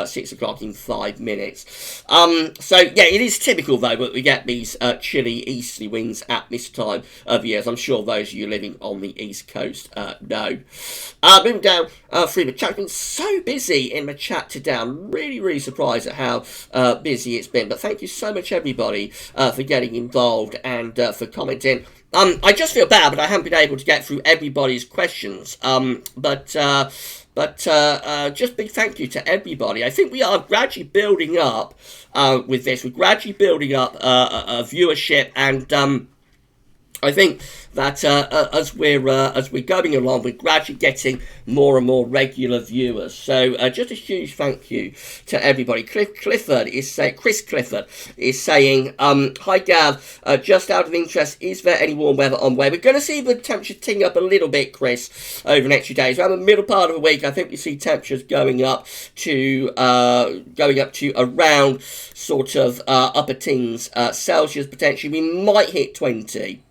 6 o'clock in 5 minutes. So, yeah, it is typical, though, that we get these chilly easterly winds at this time of year. As I'm sure those of you living on the East Coast know. Moving down through the chat. It's been so busy in the chat today. I'm really, really surprised at how busy it's been. But thank you so much, everybody, for getting involved and for commenting. I just feel bad, but I haven't been able to get through everybody's questions. But just big thank you to everybody. I think we are gradually building up with this. We're gradually building up a viewership, and I think that as we're going along, we're gradually getting more and more regular viewers. So just a huge thank you to everybody. Chris Clifford is saying, hi Gav, just out of interest, is there any warm weather on where we're going to see the temperature ting up a little bit, Chris, over the next few days? Around the middle part of the week, I think we see temperatures going up to around sort of upper teens Celsius potentially. We might hit 20.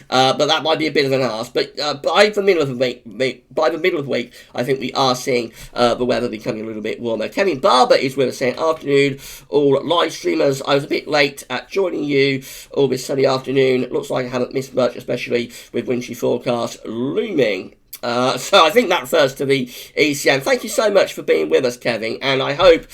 But that might be a bit of an ask. But by the middle of the week, I think we are seeing the weather becoming a little bit warmer. Kevin Barber is with us saying, afternoon, all live streamers. I was a bit late at joining you all this sunny afternoon. Looks like I haven't missed much, especially with wintry forecast looming. So I think that refers to the ECM. Thank you so much for being with us, Kevin, and I hope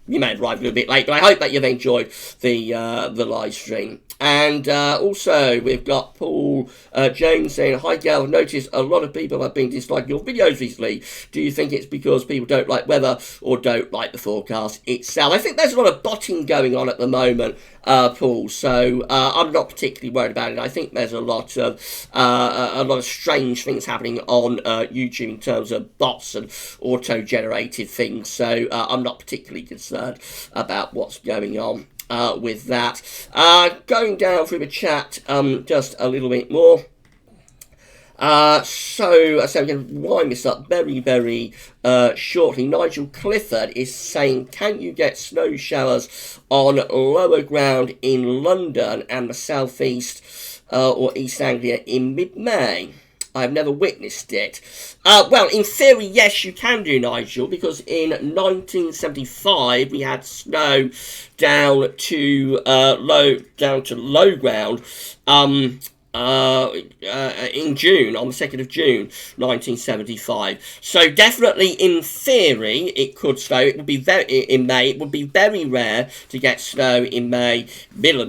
you may have arrived a little bit late, but I hope that you've enjoyed the live stream. And also, we've got Paul James saying, hi Gail, I've noticed a lot of people have been disliking your videos recently. Do you think it's because people don't like weather or don't like the forecast itself? I think there's a lot of botting going on at the moment, Paul, so I'm not particularly worried about it. I think there's a lot of strange things happening on YouTube in terms of bots and auto-generated things, so I'm not particularly concerned about what's going on with that. Going down through the chat just a little bit more. So I'm going to wind this up very, very shortly. Nigel Clifford is saying, can you get snow showers on lower ground in London and the southeast or East Anglia in mid-May? I've never witnessed it. Well, in theory, yes, you can do, Nigel, because in 1975 we had snow down to low ground. In June, on the 2nd of June, 1975. So definitely, in theory, it could snow. It would be in May. It would be very rare to get snow in May,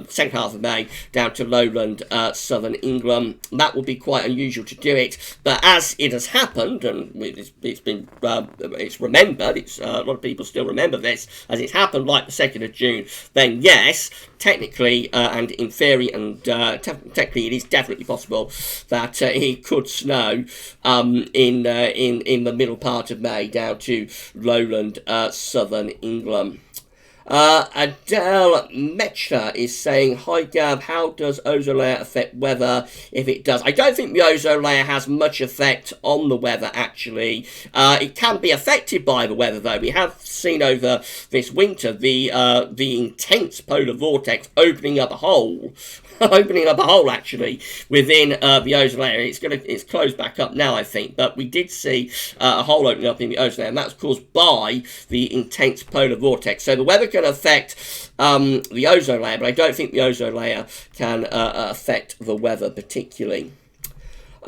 second half of May, down to lowland southern England. That would be quite unusual to do it. But as it has happened, and it's remembered. A lot of people still remember this as it's happened, like the 2nd of June. Then yes, technically and in theory and technically, it is definitely possible that it could snow in the middle part of May down to lowland southern England. Adele Metcher is saying, hi Gav, how does ozone layer affect weather if it does? I don't think the ozone layer has much effect on the weather, actually. It can be affected by the weather, though. We have seen over this winter the intense polar vortex opening up a hole actually within the ozone layer. It's closed back up now, I think, but we did see a hole opening up in the ozone layer, and that's caused by the intense polar vortex. So the weather can affect the ozone layer, but I don't think the ozone layer can affect the weather particularly.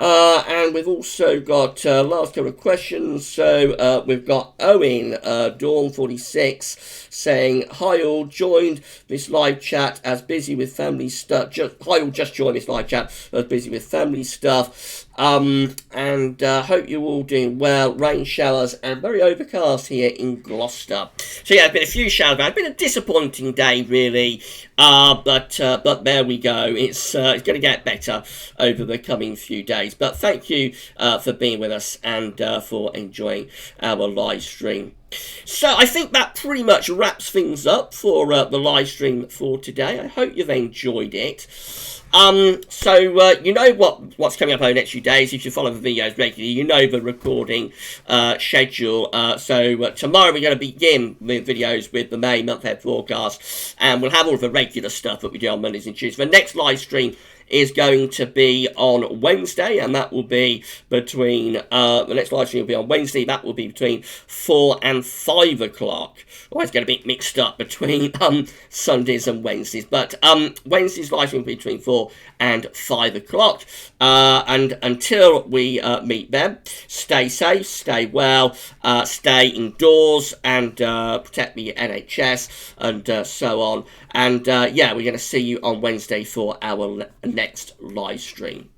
And we've also got last couple of questions. So we've got Owen Dawn46 saying, "Hi all, joined this live chat as busy with family stuff." Hi all, just joined this live chat as busy with family stuff. And hope you're all doing well. Rain showers and very overcast here in Gloucester. So yeah, there's been a few showers. It's been a disappointing day, really. But there we go. It's going to get better over the coming few days. But thank you for being with us and for enjoying our live stream. So I think that pretty much wraps things up for the live stream for today. I hope you've enjoyed it. You know what's coming up over the next few days. If you follow the videos regularly, you know the recording schedule. Tomorrow we're going to begin with videos with the May month-end forecast, and we'll have all of the regular stuff that we do on Mondays and Tuesdays. The next live stream is going to be on Wednesday, and that will be between the next live stream will be on Wednesday. That will be between 4 and 5 o'clock. Always get a bit mixed up between Sundays and Wednesdays, but Wednesday's live stream will be between 4 and 5 o'clock. And until we meet then, stay safe, stay well, stay indoors, and protect the NHS, and so on. And yeah, we're going to see you on Wednesday for our next live stream.